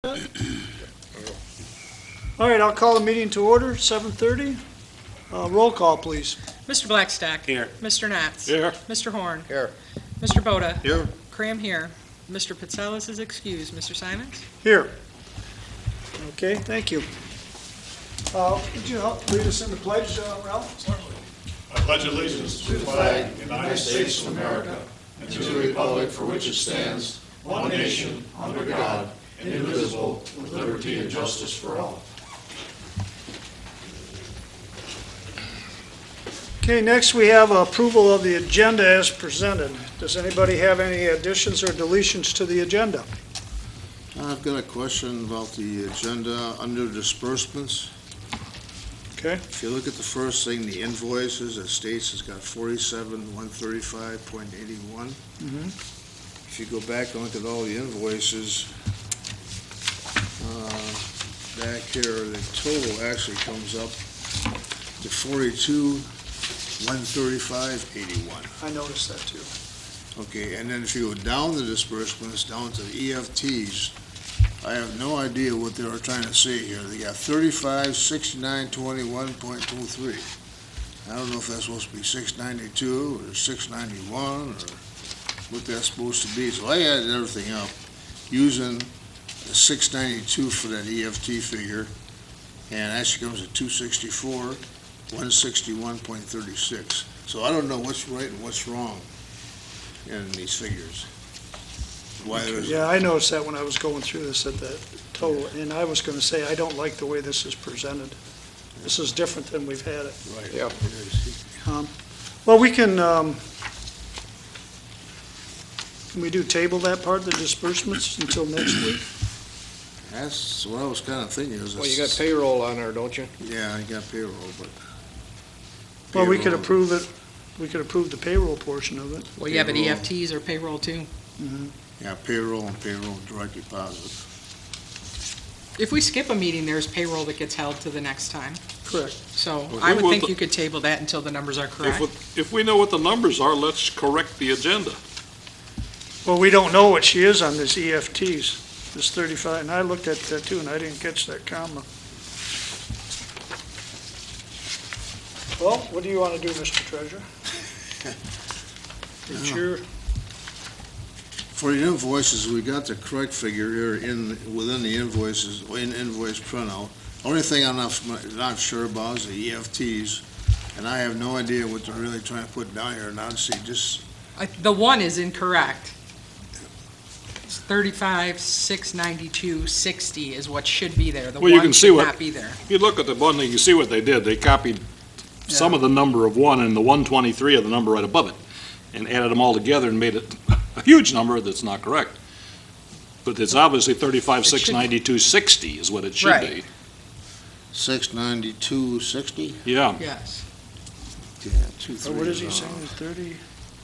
All right, I'll call the meeting to order, 7:30. Roll call, please. Mr. Blackstack. Here. Mr. Nats. Here. Mr. Horn. Here. Mr. Boda. Here. Cram here. Mr. Pitzelis is excused. Mr. Simons? Here. Okay, thank you. Would you help lead us in the pledge, Ralph? Certainly. I pledge allegiance to the flag of the United States of America and to the republic for which it stands, one nation, under God, indivisible, with liberty and justice for all. Okay, next we have approval of the agenda as presented. Does anybody have any additions or deletions to the agenda? I've got a question about the agenda under disbursements. Okay, If you look at the first thing, the invoices, it states it's got 47,135.81. Mhm. If you go back and look at all the invoices, back here, the total actually comes up to 42,135.81. I noticed that too. Okay, and then if you go down the disbursements, down to the EFTs, I have no idea what they were trying to say here. They got 35,6921.23. I don't know if that's supposed to be 692 or 691 or what that's supposed to be. So I added everything up using the 692 for that EFT figure, and actually comes to 264, 161.36. So I don't know what's right and what's wrong in these figures. Why there's Yeah, I noticed that when I was going through this at the total, and I was going to say, I don't like the way this is presented. This is different than we've had it. right. Yeah. Well, we can we do table that part, the disbursements, until next week? That's what I was kind of thinking. Well, you got payroll on there, don't you? Yeah, I got payroll, but. Well, we could Payroll- approve it, we could approve the payroll portion of it. Well, yeah, but Payroll. EFTs or payroll too. Yeah, payroll and payroll direct deposit. If we skip a meeting, there's payroll that gets held to the next time. Correct. So Well, I we would want think the- you could table that until the numbers are correct. If we know what the numbers are, let's correct the agenda. Well, we don't know what she is on this EFTs, this 35, and I looked at that too, and I didn't catch that comma. Well, what do you want to do, Mr. Treasurer? It's your, For the invoices, we got the correct figure here within the invoices, in invoice printout. Only thing I'm not sure about is the EFTs, and I have no idea what they're really trying to put down here. Now, see, just, The one is incorrect. It's 35,692.60 is what should be there. The Well, you one can see should what- not be there. If you look at the one, you can see what they did. They copied some of the number of one and the 123 of the number right above it, and added them all together and made it a huge number that's not correct. But it's obviously 35,692.60 is what it should be. Right. 692.60? Yeah. Yes. Yeah, two, or what is he three, saying, 30?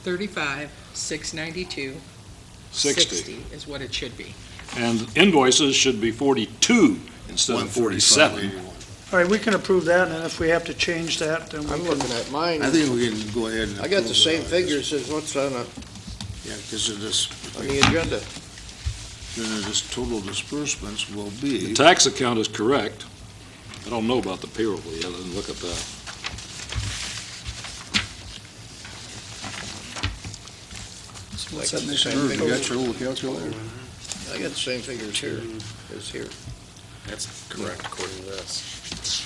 35,692.60 is what it should be. And invoices should be 42 instead of 47. 135.81. All right, we can approve that, and if we have to change that, then we I'm can. looking at mine. I think we can go ahead and. I got the approve same that. figures as what's on Yeah, because of this, the agenda. then this total disbursements will be. The tax account is correct. I don't know about the payroll yet. I didn't look at that. What's I that got the make? same You figures. got your little calculator? I got the same figures here as here. That's correct according to this.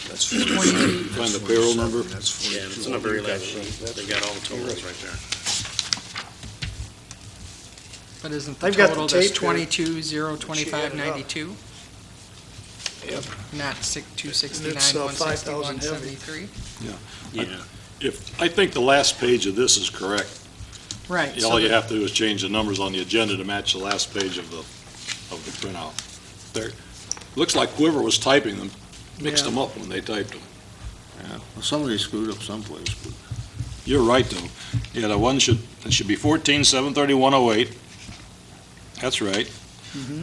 That's 22. Find the payroll number. That's Yeah, 42. it's in the very last sheet. They got all the totals right there. But isn't the I've got the total that's tape here. 22,025.92? Yep. Not And it's, 269,161.73? Yeah. I think the last page of this is correct. Right. so All you the- have to do is change the numbers on the agenda to match the last page of the printout. There, looks like whoever was typing them mixed Yeah. them up when they typed them. Yeah, well, somebody screwed up someplace, but. You're right, though. Yeah, it should be 14,731.08. That's right.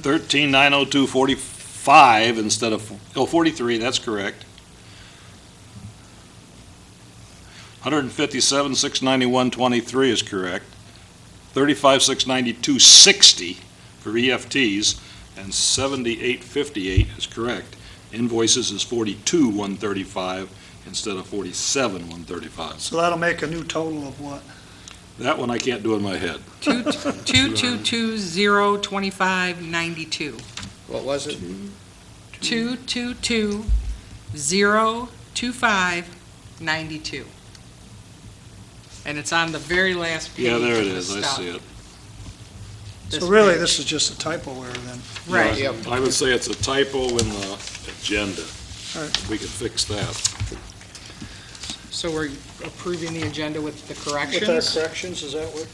13,902.45 instead of, 43, that's correct. 157,691.23 is correct. 35,692.60 for EFTs, and 7858 is correct. Invoices is 42,135 instead of 47,135. So that'll make a new total of what? That one I can't do in my head. 222,025.92. What was it? 222,025.92. And it's on the very last page. Yeah, there it of the is, I stuff. see it. So really, page. this is just a typo error then? Right. Yep. I would say it's a typo in the agenda. All right. We could fix that. So we're approving the agenda with the With our corrections? corrections, is that what?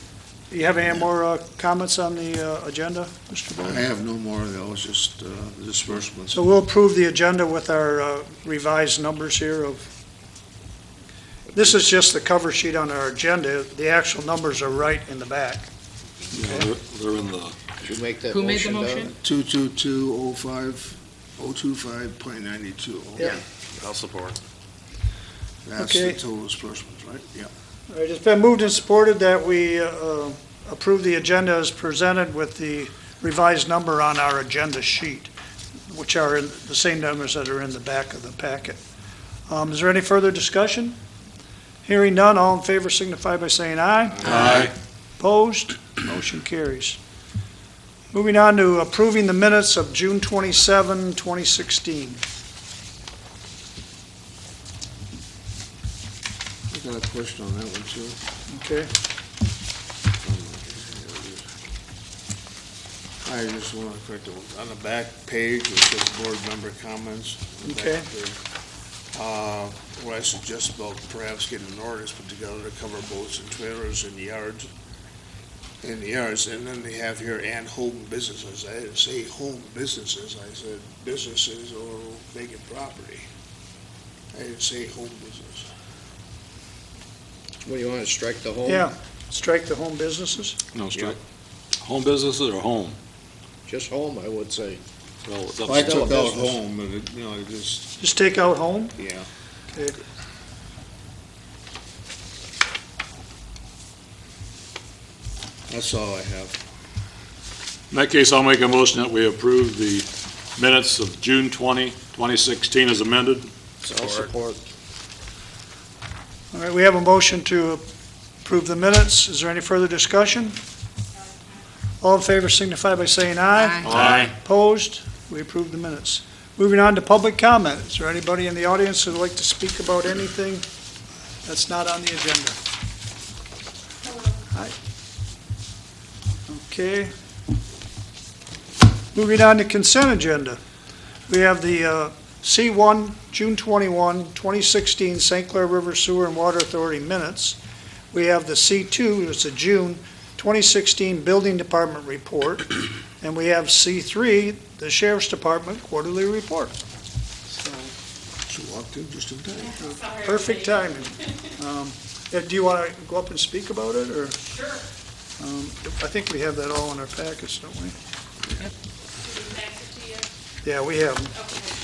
Do you have any more comments on the agenda, Mr. I Boyd? have no more, that was just the disbursements. So we'll approve the agenda with our revised numbers here of, this is just the cover sheet on our agenda. The actual numbers are right in the back. Yeah, they're in the, Did you make that Who made the motion, motion? 222,025.92. Yeah. I'll support. That's the Okay. total disbursements, right? Yeah. All right, it's been moved and supported that we approve the agenda as presented with the revised number on our agenda sheet, which are the same numbers that are in the back of the packet. Is there any further discussion? Hearing none, all in favor signify by saying aye. Aye. Opposed? Motion carries. Moving on to approving the minutes of June 27, 2016. I got a question on that one, too. Okay, I just want to correct it. On the back page, it says board member comments. On the back Okay. there. What I suggest about perhaps getting an ordinance put together to cover boats and trailers in the yards. And then they have here, and home businesses. I didn't say home businesses, I said businesses or vacant property. I didn't say home business. What do you want to strike the whole? yeah, strike the home businesses. no, strike. Home businesses or home? Just home, I would say. Well, it's up I to Still a took out business. home, but it, it just, Just take out home. yeah. Okay. That's all I have. In that case, I'll make a motion that we approve the minutes of June 20, 2016 as amended. I'll support. All right, we have a motion to approve the minutes. Is there any further discussion? All in favor signify by saying aye. Aye. Opposed? We approve the minutes. Moving on to public comment. Is there anybody in the audience who would like to speak about anything that's not on the agenda? Hi. Okay. Moving on to consent agenda. We have the C1, June 21, 2016 St. Clair River Sewer and Water Authority minutes. We have the C2, it's a June 2016 Building Department report. And we have C3, the Sheriff's Department quarterly report. So, She walked in just in time. perfect timing. Do you want to go up and speak about it, or? Sure. I think we have that all in our packets, don't we? Did we fax it to you? Yeah, we have them. Okay.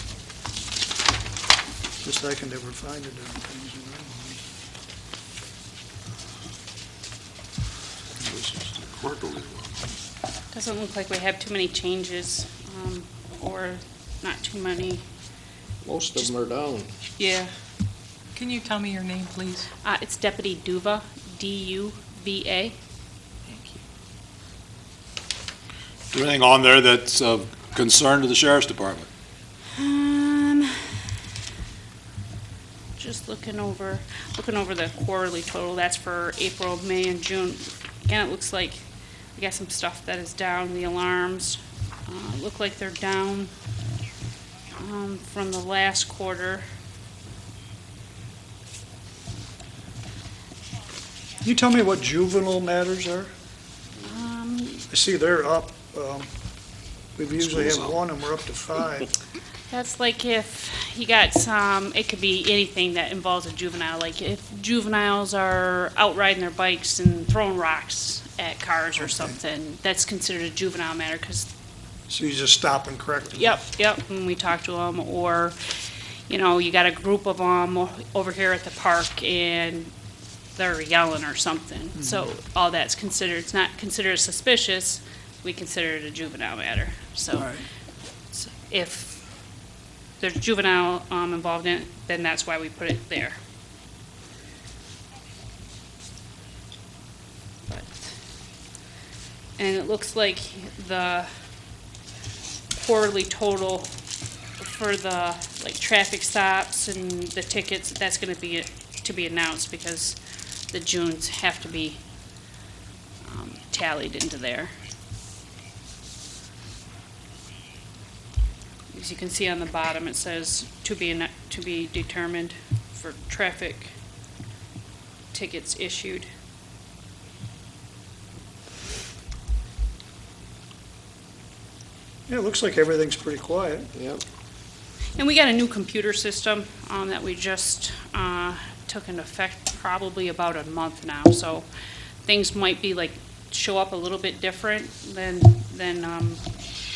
Just I can never find it. This is the quarterly one. Doesn't look like we have too many changes, or not too many. Most of them are down. Yeah. Can you tell me your name, please? It's Deputy Duva, D-U-V-A. Is there anything on there that's of concern to the Sheriff's Department? Just looking over the quarterly total. That's for April, May, and June. Again, it looks like we got some stuff that is down. The alarms look like they're down from the last quarter. Can you tell me what juvenile matters are? I see they're up. We usually have School's up. one, and we're up to 5. That's like if you got some, it could be anything that involves a juvenile, like if juveniles are out riding their bikes and throwing rocks at cars or Okay. something, that's considered a juvenile matter, because, So you just stop and correct them? yep, when we talk to them, or, you got a group of them over here at the park and they're yelling or something. So all that's considered, it's not considered suspicious. we consider it a juvenile matter. All So right. if there's juvenile involved in it, then that's why we put it there. But- And it looks like the quarterly total for the, like, traffic stops and the tickets, that's gonna be, to be announced, because the Junes have to be tallied into there. As you can see on the bottom, it says to be determined for traffic tickets issued. Yeah, it looks like everything's pretty quiet. Yep. And we got a new computer system that we just took into effect probably about a month now, so things might be like, show up a little bit different than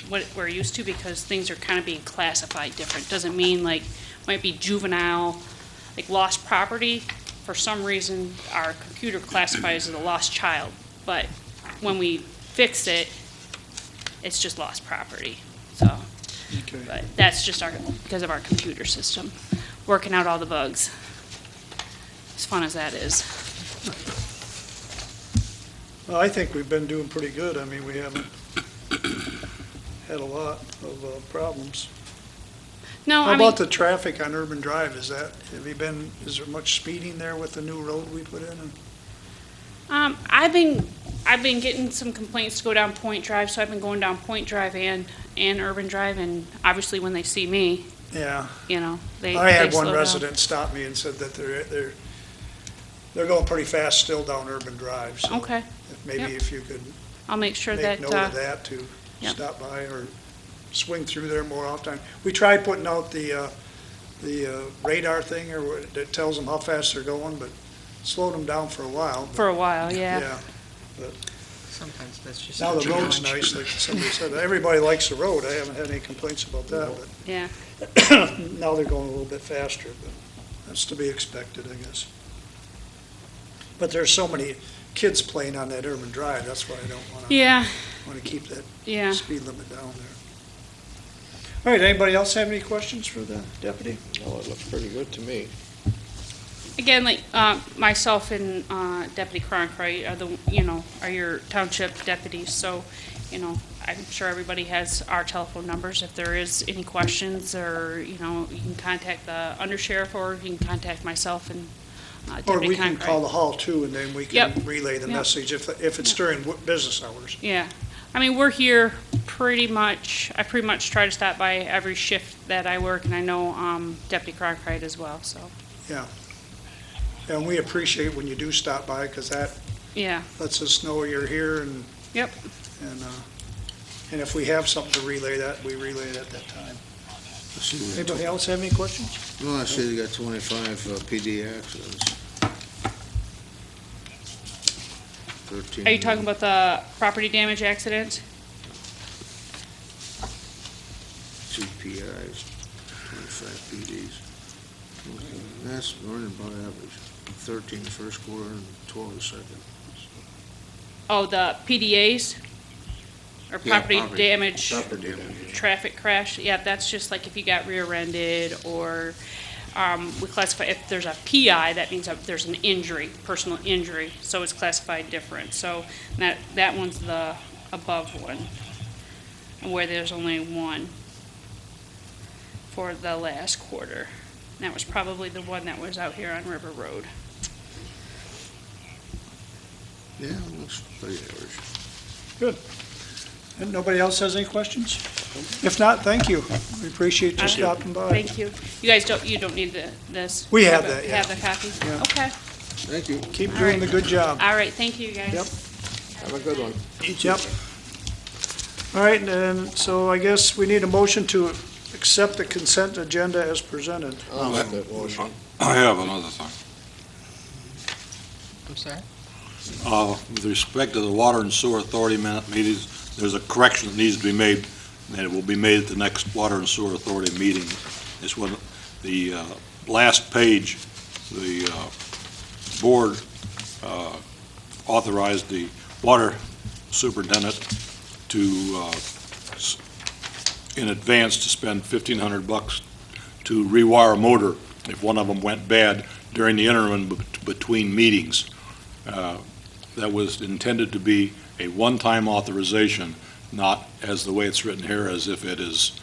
what we're used to, because things are kind of being classified different. Doesn't mean like, might be juvenile, like lost property. For some reason, our computer classifies as a lost child, but when we fix it, it's just lost property, so. Okay. But that's just because of our computer system, working out all the bugs. As fun as that is. Well, I think we've been doing pretty good. I mean, we haven't had a lot of problems. No, How I mean, about the traffic on Urban Drive? Is there much speeding there with the new road we put in? I've been getting some complaints to go down Point Drive, so I've been going down Point Drive and Urban Drive, and obviously when they see me, Yeah. you know, they I had they one slow down. resident stop me and said that they're going pretty fast still down Urban Drive. So Okay, maybe Yep. if you could I'll make sure make that, note of that to yep. stop by or swing through there more often. We tried putting out the radar thing or what, that tells them how fast they're going, but slowed them down for a while. but- for a while, yeah. Sometimes that's just. Now a the road's challenge. nice, like somebody said. Everybody likes the road. I haven't had any complaints about that, Yeah, but now they're going a little bit faster, but that's to be expected, I guess. But there's so many kids playing on that Urban Drive, that's why I don't want to keep that yeah. speed limit down there. All right, anybody else have any questions for the deputy? Oh, it looks pretty good to me. Again, like, myself and Deputy Cronkite are your township deputies, so, I'm sure everybody has our telephone numbers. If there is any questions, or, you can contact the undersheriff, or you can contact myself and Or Deputy we can call Cronkite. the hall too, and then we Yep. can relay the Yep. message if it's during business hours. Yeah, I mean, we're here pretty much, I pretty much try to stop by every shift that I work, and I know Deputy Cronkite as well, so, And we appreciate when you do stop by, because that yeah, lets us know you're here, and yep. and if we have something to relay that, we relay it at that time. Let's see, we got Anybody else have any questions? Well, I see they got 25 PD accidents. 13. Are you talking about the property damage accident? 2 PIs, 25 PDs. Okay, that's running about average. 13 the first quarter and 12 the second. Oh, the PDAs? Or Yeah, property damage, Property damage. traffic crash? Yeah, that's just like if you got rear-ended, or we classify, if there's a PI, that means that there's an injury, personal injury, so it's classified different. So that one's the above one, where there's only one for the last quarter. And that was probably the one that was out here on River Road. Yeah, it looks pretty average. Good. And nobody else has any questions? If not, thank you. We appreciate you stopping by. Thank you. You guys you don't need this? We have that, yeah. Have the copy? Yeah. Okay. Thank you. Keep All doing right. the good job. All right, thank you, guys. Yep. Have a good one. Yep. All right, and so I guess we need a motion to accept the consent agenda as presented. I'll make that motion. I have another thing. I'm sorry? With respect to the Water and Sewer Authority meetings, there's a correction that needs to be made, and it will be made at the next Water and Sewer Authority meeting. It's when the last page, the board authorized the water superintendent to, in advance, to spend $1,500 to rewire a motor if one of them went bad during the interim between meetings. That was intended to be a one-time authorization, not as the way it's written here, as if it is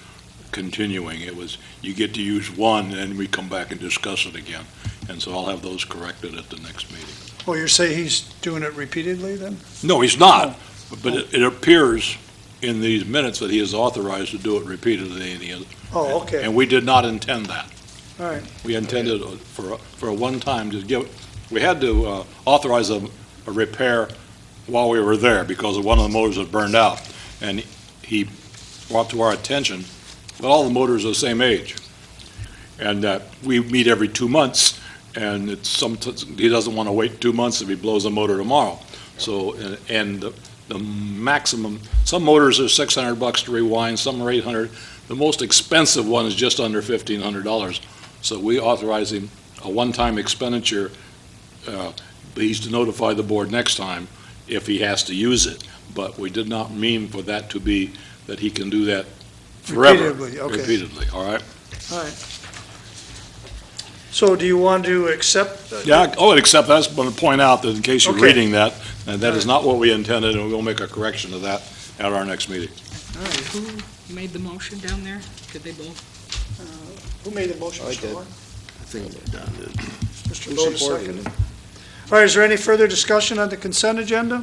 continuing. It was, you get to use one, and then we come back and discuss it again. And so I'll have those corrected at the next meeting. Oh, you're saying he's doing it repeatedly then? No, he's not, but it appears in these minutes that he is authorized to do it repeatedly. Oh, okay, And we did not intend that. all right. We intended for a one-time to give, we had to authorize a repair while we were there because one of the motors had burned out. And he brought to our attention that all the motors are the same age. And we meet every 2 months, and he doesn't want to wait 2 months if he blows a motor tomorrow. So, and the maximum, some motors are $600 to rewind, some are $800. The most expensive one is just under $1,500. So we authorize him a one-time expenditure. He's to notify the board next time if he has to use it. But we did not mean for that to be that he can do that forever. Repeatedly, okay. Repeatedly, all right? All right. So do you want to accept? Yeah, except I just want to point out that in case you're Okay. reading that, that is not what we intended, and we'll make a correction to that at our next meeting. All right, who made the motion down there? Did they both? Who made the motion, I Mr. did. Horn? I think Don did. Mr. Who Boda supported seconded. All right, is there any further discussion on the consent agenda?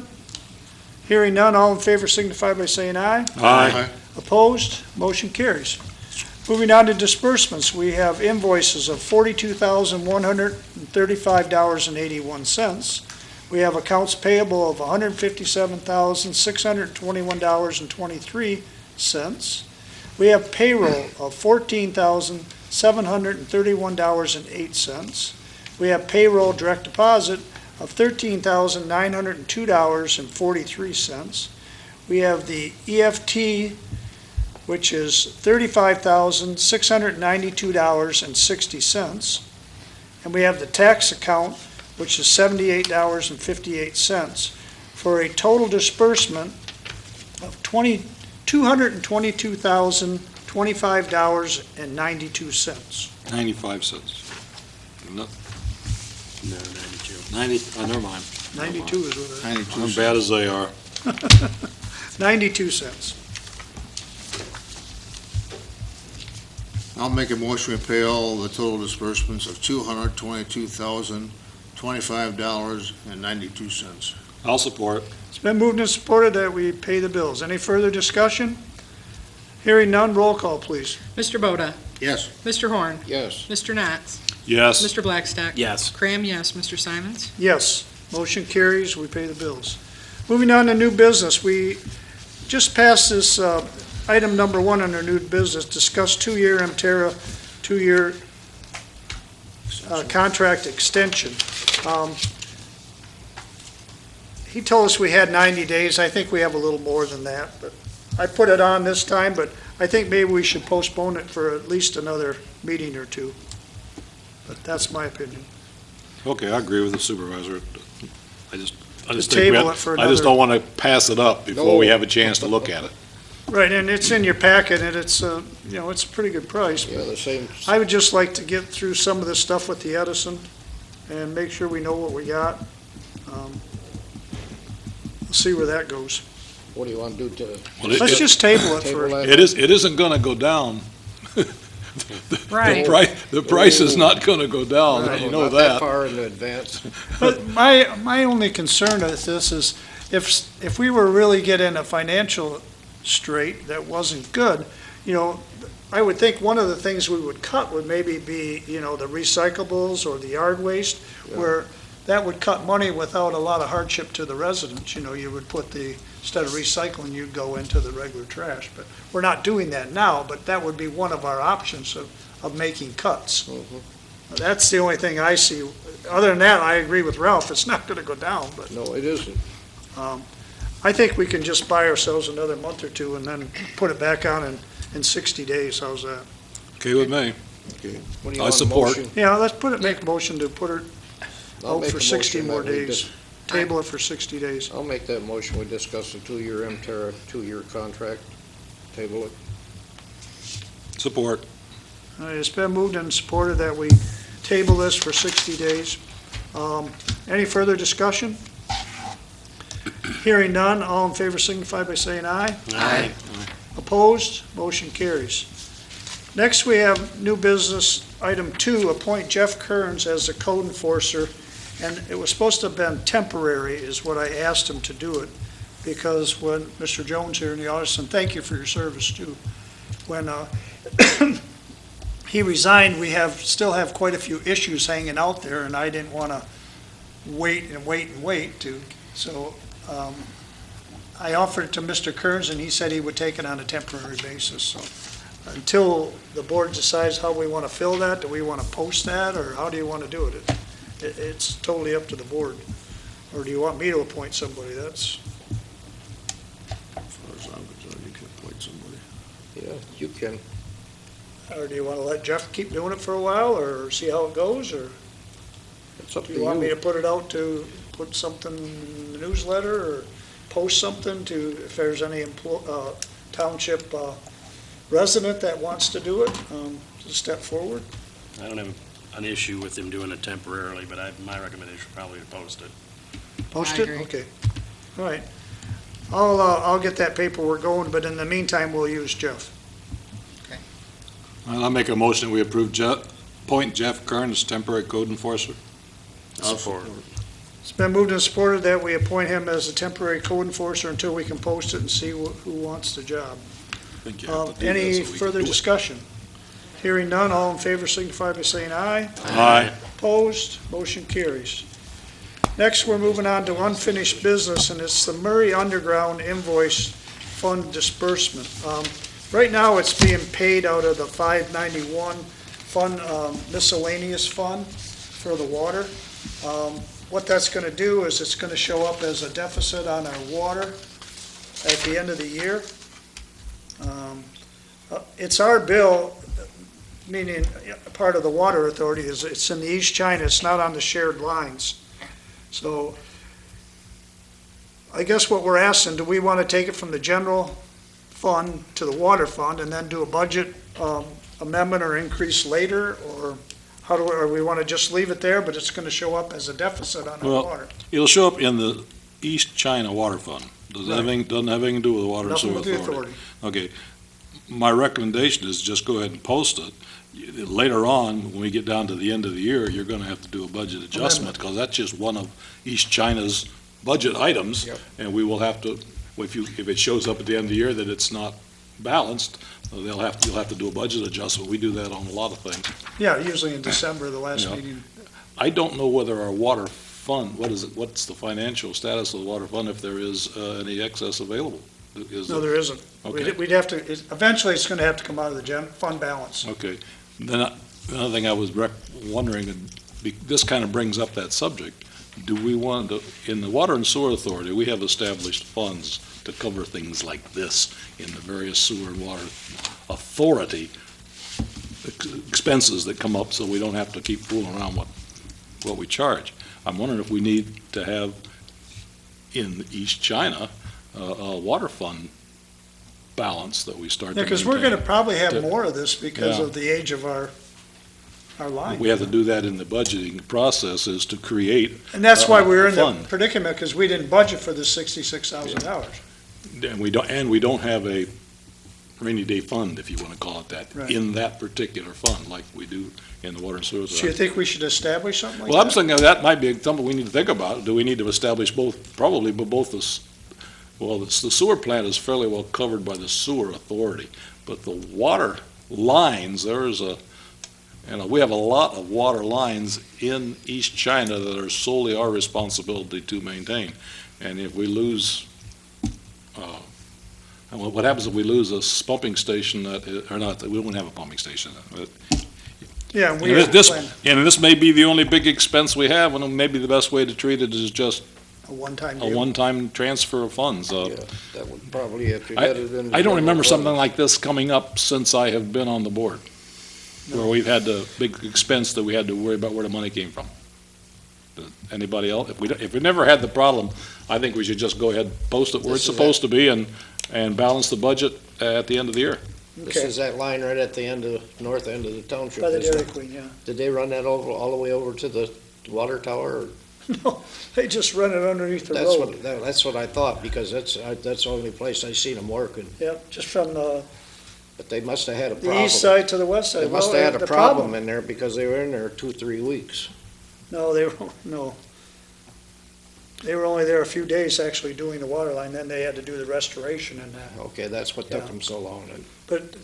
Hearing none, all in favor signify by saying aye. Aye. Opposed? Motion carries. Moving on to disbursements, we have invoices of $42,135.81. We have accounts payable of $157,621.23. We have payroll of $14,731.08. We have payroll direct deposit of $13,902.43. We have the EFT, which is $35,692.60. And we have the tax account, which is $78.58, for a total disbursement of $222,025.92. 95 cents. No, No, 92. 90, never mind. 92 is what it 92 As bad as they are. is. 92 cents. I'll make a motion to pay all the total disbursements of $222,025.92. I'll support. It's been moved and supported that we pay the bills. Any further discussion? Hearing none, roll call, please. Mr. Boda? Yes. Mr. Horn? Yes. Mr. Knotts? Yes. Mr. Blackstock? Yes. Cram, yes. Mr. Simons? Yes, motion carries, we pay the bills. Moving on to new business, we just passed this, item number 1 under new business, discuss two-year Emterra, two-year contract extension. He told us we had 90 days, I think we have a little more than that, but I put it on this time, but I think maybe we should postpone it for at least another meeting or two. But that's my opinion. Okay, I agree with the supervisor. I just Just think table it for I just another- don't want to pass it up before we No. have a chance to look at it. Right, and it's in your packet, and it's, it's a pretty good price. Yeah, the same, I would just like to get through some of this stuff with the Edison and make sure we know what we got. We'll see where that goes. what do you want to do to Well, Let's just table it table for, that? it isn't going to go down. Right. The price is not going to go down, Right. you know Not that that. far in advance. but my only concern with this is if we were really getting a financial straight that wasn't good, I would think one of the things we would cut would maybe be, the recyclables or the yard waste, where that would cut money without a lot of hardship to the residents. You would put instead of recycling, you'd go into the regular trash. But we're not doing that now, but that would be one of our options of making cuts. Mhm. That's the only thing I see. Other than that, I agree with Ralph, it's not gonna go down, but No, it isn't. I think we can just buy ourselves another month or two and then put it back on in 60 days. How's that? Okay with me. What do you I want, a support. motion? Yeah, let's make a motion to put it I'll out make for a 60 motion more that we days. table it for 60 days. I'll make that motion. We discuss the two-year MTER, two-year contract. Table it. Support. All right, it's been moved and supported that we table this for 60 days. Any further discussion? Hearing none, all in favor signify by saying aye. Aye. Opposed? Motion carries. Next, we have new business, item 2, appoint Jeff Kearns as the code enforcer. And it was supposed to have been temporary, is what I asked him to do it, because when Mr. Jones here in the office, and thank you for your service too, when he resigned, we still have quite a few issues hanging out there, and I didn't want to wait to, so I offered it to Mr. Kearns, and he said he would take it on a temporary basis, so until the board decides how we want to fill that, do we want to post that, or how do you want to do it? It's totally up to the board. Or do you want me to appoint somebody? That's, As far as I'm concerned, you can appoint somebody. Yeah, you can. or do you want to let Jeff keep doing it for a while, or see how it goes, or It's up do to you want me you. to put it out to, put something in the newsletter, or post something to, if there's any township resident that wants to do it, to step forward? I don't have an issue with them doing it temporarily, but my recommendation probably to post it. Post I it? agree. Okay. All right. I'll get that paperwork going, but in the meantime, we'll use Jeff. I'll make a motion, we approve appoint Jeff Kearns as temporary code enforcer. I'll support. It's been moved and supported that we appoint him as a temporary code enforcer until we can post it and see who wants the job. I think you have to do that Any so we can further do it. discussion? Hearing none, all in favor signify by saying aye. Aye. Opposed, motion carries. Next, we're moving on to unfinished business, and it's the Murray Underground Invoice Fund disbursement. Right now, it's being paid out of the 591 fund, miscellaneous fund for the water. What that's going to do is it's going to show up as a deficit on our water at the end of the year. It's our bill, meaning part of the water authority, is it's in the East China, it's not on the shared lines. So I guess what we're asking, do we want to take it from the general fund to the water fund and then do a budget amendment or increase later? Or how or we want to just leave it there, but it's going to show up as a deficit on our Well, water? It'll show up in the East China Water Fund. Doesn't have anything to do with the Water and Nothing Sewer with the Authority. authority. Okay, my recommendation is just go ahead and post it. Later on, when we get down to the end of the year, you're gonna have to do a budget adjustment, because that's just one of East China's budget items. Yep. And we will have to, if it shows up at the end of the year that it's not balanced, you'll have to do a budget adjustment. We do that on a lot of things. Yeah, usually in December, the last Yeah. meeting. I don't know whether our water fund, what's the financial status of the water fund, if there is any excess available? No, there isn't. Okay. We'd have to, eventually it's going to have to come out of the fund balance. Okay. Then another thing I was wondering, and this kind of brings up that subject, do we want to, in the Water and Sewer Authority, we have established funds to cover things like this in the various sewer and water authority expenses that come up, so we don't have to keep fooling around what we charge. I'm wondering if we need to have in East China a water fund balance that we start to Yeah, because we're maintain. going to probably have To- more of this because Yeah. of the age of our line. We have to do that in the budgeting process, is to create, And that's why we're in the fund. predicament, because we didn't budget for the $66,000. and we don't have a rainy day fund, if you want to call it that, Right. in that particular fund, like we do in the water and sewer. So you think we should establish something like Well, I'm that? thinking that might be something we need to think about. Do we need to establish both, probably, but both the sewer plant is fairly well covered by the sewer authority, but the water lines, we have a lot of water lines in East China that are solely our responsibility to maintain. And if we lose, what happens if we lose a pumping station we don't have a pumping station. Yeah, we And have this, planned and this may be the only big expense we have, and maybe the best way to treat it is just a one-time a deal. one-time transfer of funds. Yeah, that would probably, if you had it in. the I don't remember general something fund. like this coming up since I have been on the board, where we've had the big expense that we had to worry about where the money came from. Anybody else? If we never had the problem, I think we should just go ahead, post it where it's This is supposed to be, and balance the budget at the end of the year. This Okay, is that line right at the end of, north end of the township. by the isn't Dairy it? Queen, yeah. Did they run that over, all the way over to the water tower? Or- No, they just run it underneath the That's road. what, that's what I thought, because that's the only place I seen them working. Yep, just from the But they must have had a the problem. east side to the west side. They must Well, have had the a problem in there because they were in there 2-3 weeks. No, they were, no. They were only there a few days actually doing the water line, then they had to do the restoration and that. Okay, that's what took Yeah. them so long. And But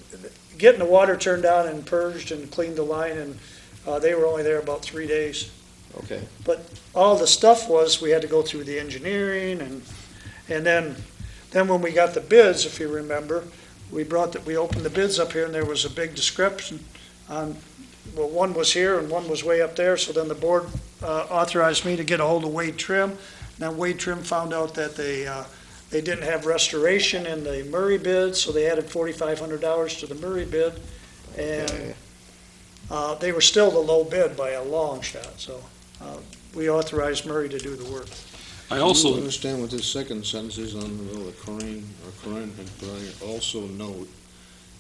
getting the water turned on and purged and cleaned the line, and they were only there about 3 days. Okay, All the stuff was, we had to go through the engineering, and then when we got the bids, if you remember, we opened the bids up here, and there was a big discrepancy on, well, one was here and one was way up there, so then the board authorized me to get a hold of Wade Trim. Now Wade Trim found out that they didn't have restoration in the Murray bid, so they added $4,500 to the Murray bid, and they were still the low bid by a long shot, so we authorized Murray to do the work. I Do also, you understand what this second sentence is on the current, and also note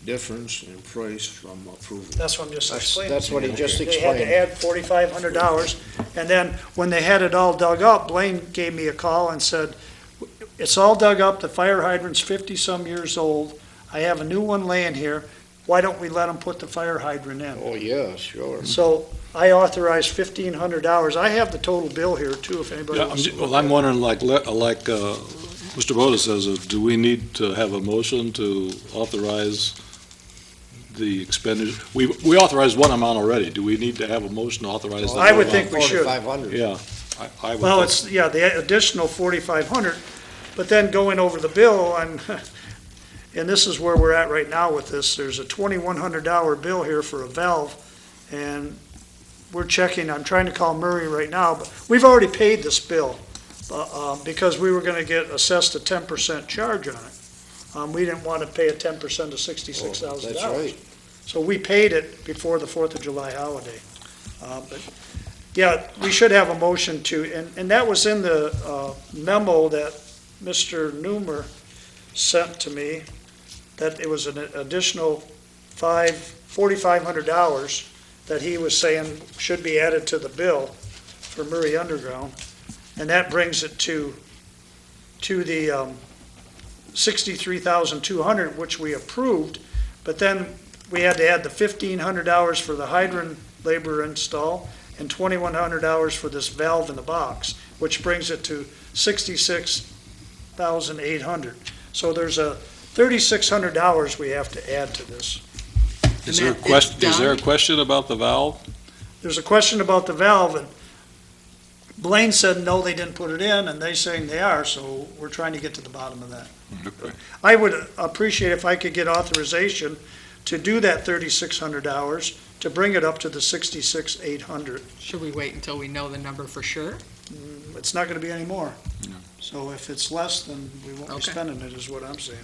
difference in price from approval? That's what I'm just explaining. that's what he just They had explained. to add $4,500, and then when they had it all dug up, Blaine gave me a call and said, it's all dug up, the fire hydrant's 50-some years old, I have a new one laying here, why don't we let them put the fire hydrant in? Oh, yeah, sure. So I authorized $1,500. I have the total bill here too, if anybody yeah, wants to. well, I'm wondering, like Mr. Boda says, do we need to have a motion to authorize the expenditure? We authorized one amount already. Do we need to have a motion to authorize? the I would other think we should. 4,500. amount? Yeah, I would. Well, think- it's, yeah, the additional 4,500, but then going over the bill, and this is where we're at right now with this, there's a $2,100 bill here for a valve, and we're checking, I'm trying to call Murray right now, but we've already paid this bill, because we were gonna get assessed a 10% charge on it. We didn't wanna pay a 10% of $66,000. That's right. So we paid it before the 4th of July holiday. But, yeah, we should have a motion to, and that was in the memo that Mr. Newmer sent to me, that it was an additional $4,500 that he was saying should be added to the bill for Murray Underground. And that brings it to the $63,200, which we approved, but then we had to add the $1,500 for the hydrant labor install and $2,100 for this valve in the box, which brings it to $66,800. So there's a $3,600 we have to add to this. Is there a And that question, it's is there a done? question about the valve? There's a question about the valve, and Blaine said, no, they didn't put it in, and they saying they are, so we're trying to get to the bottom of that. Okay. I would appreciate if I could get authorization to do that $3,600, to bring it up to the $66,800. Should we wait until we know the number for sure? It's not gonna be any more. No. So if it's less, then we won't be Okay. spending it, is what I'm saying.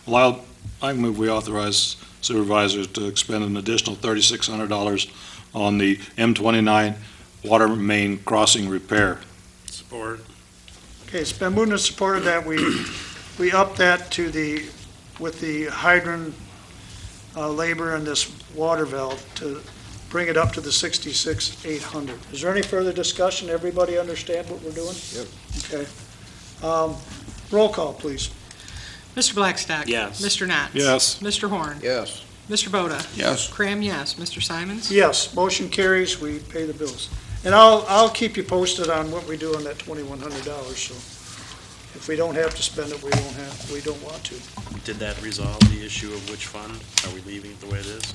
Well, I move we authorize supervisors to expend an additional $3,600 on the M29 water main crossing repair. Support. Okay, it's been moved and supported that we up that to with the hydrant labor and this water valve to bring it up to the $66,800. Is there any further discussion? Everybody understand what we're doing? Yep. Okay. Roll call, please. Mr. Blackstock? Yes. Mr. Knotts? Yes. Mr. Horn? Yes. Mr. Boda? Yes. Cram, yes. Mr. Simons? Yes, motion carries, we pay the bills. And I'll keep you posted on what we do on that $2,100, so if we don't have to spend it, we don't want to. Did that resolve the issue of which fund? Are we leaving it the way it is?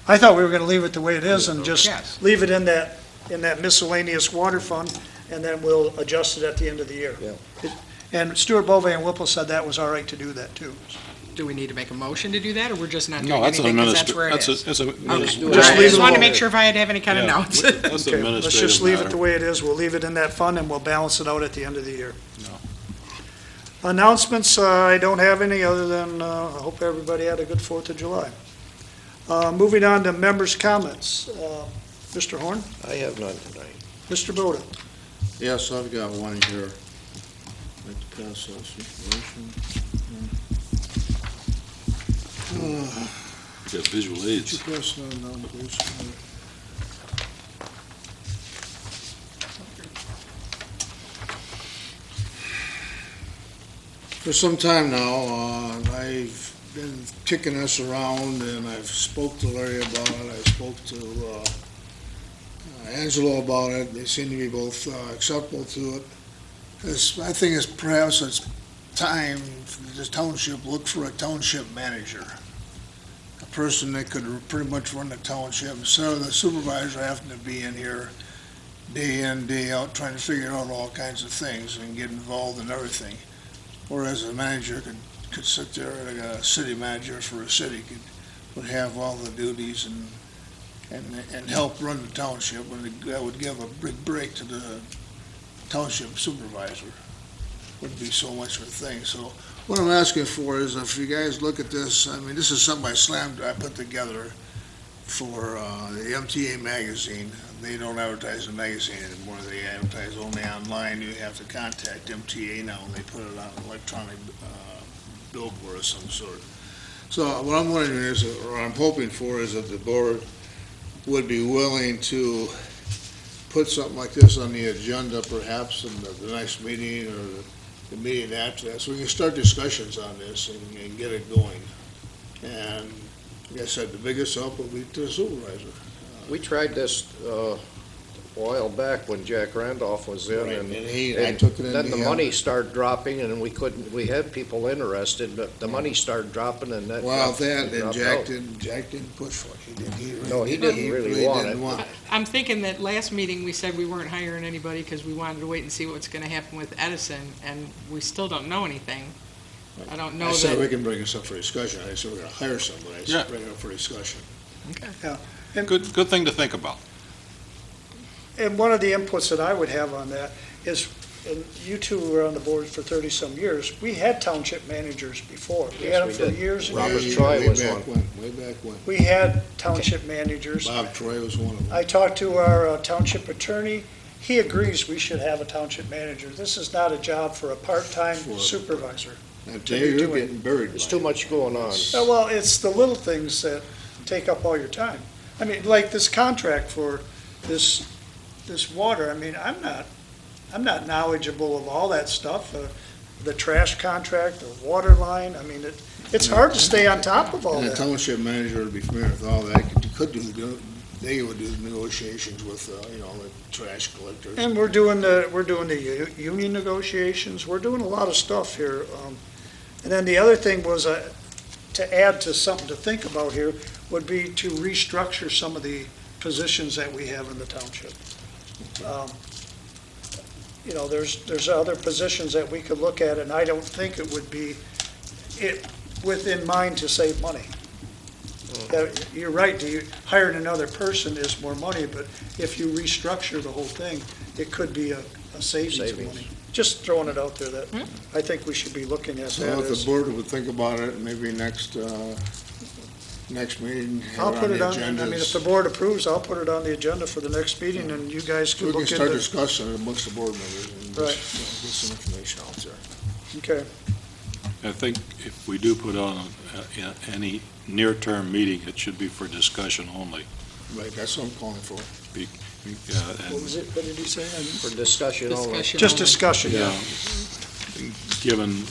I thought we were gonna leave it the way it is and just Yes. leave it in that miscellaneous water fund, and then we'll adjust it at the end of the year. Yeah. And Stuart Bove and Whipple said that was all right to do that, too. Do we need to make a motion to do that, or we're just not No, doing that's an anything because that's where it administrative, is? that's a, Okay. that's All a. right, Just I leave just it wanted to alone. make sure if I had to have any kind of Yeah. notes. That's Okay, administrative let's just leave it matter. the way it is. We'll leave it in that fund, and we'll balance it out at the end of the year. No. Announcements, I don't have any other than, I hope everybody had a good 4th of July. Moving on to members' comments. Mr. Horn? I have none tonight. Mr. Boda? Yes, I've got one here. Like to pass this information. Got visual Could you aids. pass that down, please? For some time now, I've been kicking this around, and I've spoke to Larry about it, I spoke to Angelo about it, they seem to be both acceptable to it. I think it's perhaps it's time for the township look for a township manager. A person that could pretty much run the township, instead of the supervisor having to be in here day in, day out, trying to figure out all kinds of things and get involved in everything. Whereas a manager could sit there, like a city manager for a city would have all the duties and help run the township, and that would give a big break to the township supervisor. Wouldn't be so much of a thing. So what I'm asking for is if you guys look at this, I mean, this is something I put together for the MTA magazine. They don't advertise the magazine anymore. They advertise only online. You have to contact MTA now, and they put it on an electronic billboard of some sort. So what I'm wondering is, or I'm hoping for, is that the board would be willing to put something like this on the agenda perhaps in the next meeting or the meeting after that, so we can start discussions on this and get it going. And like I said, the biggest help will be to the supervisor. We tried this a while back when Jack Randolph was in, Right, and I took it in then the hand. money started dropping, and we had people interested, but the money started dropping, and that. Well, dropped and out. Jack didn't push for it. He didn't really want it. want it. I'm thinking that last meeting, we said we weren't hiring anybody because we wanted to wait and see what's gonna happen with Edison, and we still don't know anything. I don't know I said we that, can bring this up for discussion. I said we're gonna hire somebody. I Yeah. said bring it up for discussion. Good thing to think about. And one of the inputs that I would have on that is, and you two were on the board for 30-some years, we had township managers before. We had them Yes, for we did. years and Robert years. Troy was Way back one. when, way back when. We had township managers. Bob Troy was one of them. I talked to our township attorney. He agrees we should have a township manager. This is not a job for a part-time For a- supervisor. And Jay, you're doing- getting buried. There's by too it. much going on. Well, it's the little things that take up all your time. I mean, like this contract for this water, I mean, I'm not knowledgeable of all that stuff, the trash contract, the water line, I mean, it's hard to stay on top of all And the that. township manager would be familiar with all that. They would do the negotiations with, the trash collectors. And we're doing the union negotiations, we're doing a lot of stuff here. And then the other thing was, to add to something to think about here, would be to restructure some of the positions that we have in the township. There's other positions that we could look at, and I don't think it would be within mind to save money. You're right, hiring another person is more money, but if you restructure the whole thing, it could be a savings of Savings. money. Just throwing it out there that I think we should be looking at So that if the as, board would think about it, maybe next meeting, have I'll it put on it the on, agenda. I mean, if the board approves, I'll put it on the agenda for the next meeting, and you guys can We can look start into, discussing it amongst the board members and Right. just get some information out there. okay. I think if we do put on any near-term meeting, it should be for discussion only. Right, that's what I'm calling for. What was it, what did he say? For discussion only. discussion. Just only. discussion, yeah. Given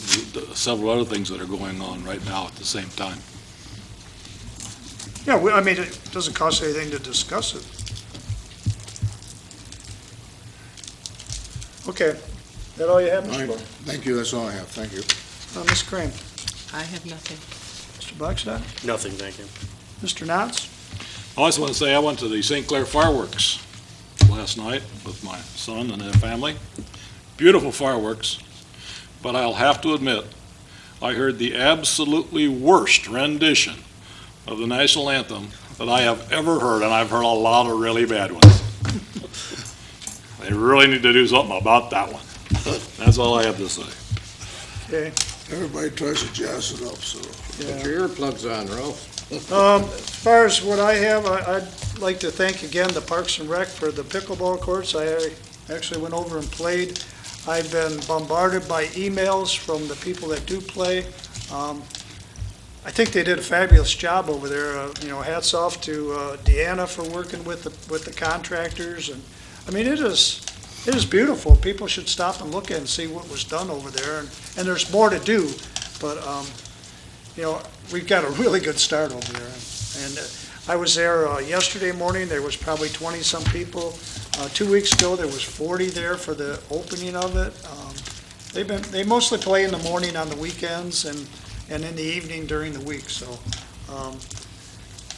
several other things that are going on right now at the same time. Yeah, I mean, it doesn't cost anything to discuss it. Okay, that all you have, All Mr. right, Bo? thank you, that's all I have, thank you. Ms. Crane, I have nothing. Mr. Blackstock, Nothing, thank you. Mr. Knotts? I also want to say I went to the St. Clair fireworks last night with my son and his family. Beautiful fireworks, but I'll have to admit, I heard the absolutely worst rendition of the national anthem that I have ever heard, and I've heard a lot of really bad ones. They really need to do something about that one. That's all I have to say. Okay, Everybody tries to jazz it up, so. Put your earplugs on, Ralph. As far as what I have, I'd like to thank again the Parks and Rec for the pickleball courts. I actually went over and played. I've been bombarded by emails from the people that do play. I think they did a fabulous job over there. Hats off to Deanna for working with the contractors. And I mean, it is beautiful. People should stop and look at and see what was done over there. And there's more to do, but we've got a really good start over there. And I was there yesterday morning. There was probably 20-some people. 2 weeks ago, there was 40 there for the opening of it. They mostly play in the morning on the weekends and in the evening during the week. So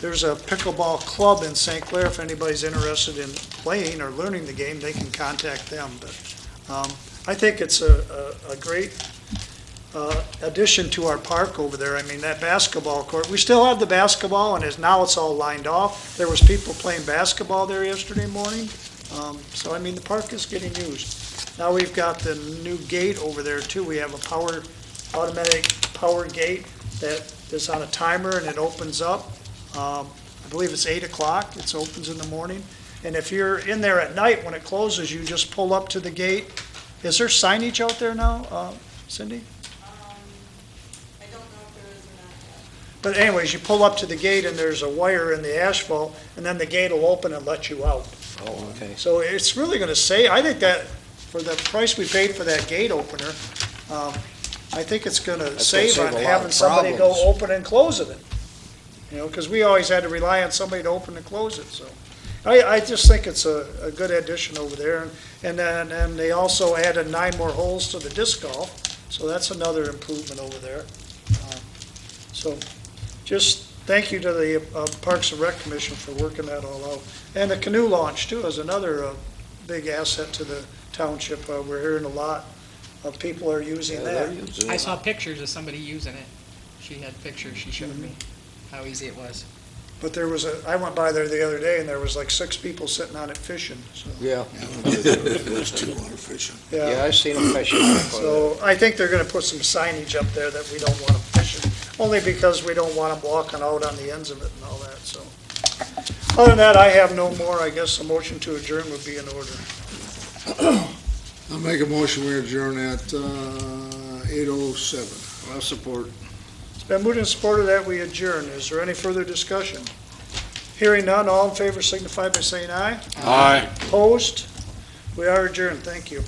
there's a pickleball club in St. Clair. If anybody's interested in playing or learning the game, they can contact them. But I think it's a great addition to our park over there. I mean, that basketball court, we still have the basketball, and now it's all lined off. There was people playing basketball there yesterday morning. So, I mean, the park is getting used. Now we've got the new gate over there, too. We have a automatic power gate that is on a timer, and it opens up. I believe it's 8 o'clock. It opens in the morning. And if you're in there at night, when it closes, you just pull up to the gate. Is there signage out there now, Cindy? I don't know if there is or not yet. But anyways, you pull up to the gate and there's a wire in the asphalt, and then the gate will open and let you out. Oh, okay. So it's really gonna save, I think that, for the price we paid for that gate opener, I think it's gonna That's save gonna on save a lot having of somebody go problems. open and close it. Because we always had to rely on somebody to open and close it, so. I just think it's a good addition over there. And then they also added 9 more holes to the disc golf, so that's another improvement over there. So just thank you to the Parks and Rec Commission for working that all out. And the canoe launch too is another big asset to the township. We're hearing a lot of people are using that. I saw pictures of somebody using it. She had pictures, she showed me how easy it was. But I went by there the other day and there was like 6 people sitting on it fishing, so. Yeah, There's 200 fishing. yeah, I seen them fishing. So I think they're gonna put some signage up there that we don't want them fishing, only because we don't want them walking out on the ends of it and all that, so. Other than that, I have no more. I guess a motion to adjourn would be in order. I'll make a motion, we adjourn at 8:07. I'll support. It's been moved and supported that we adjourn. Is there any further discussion? Hearing none, all in favor signify by saying aye. Aye. Opposed? We are adjourned. Thank you.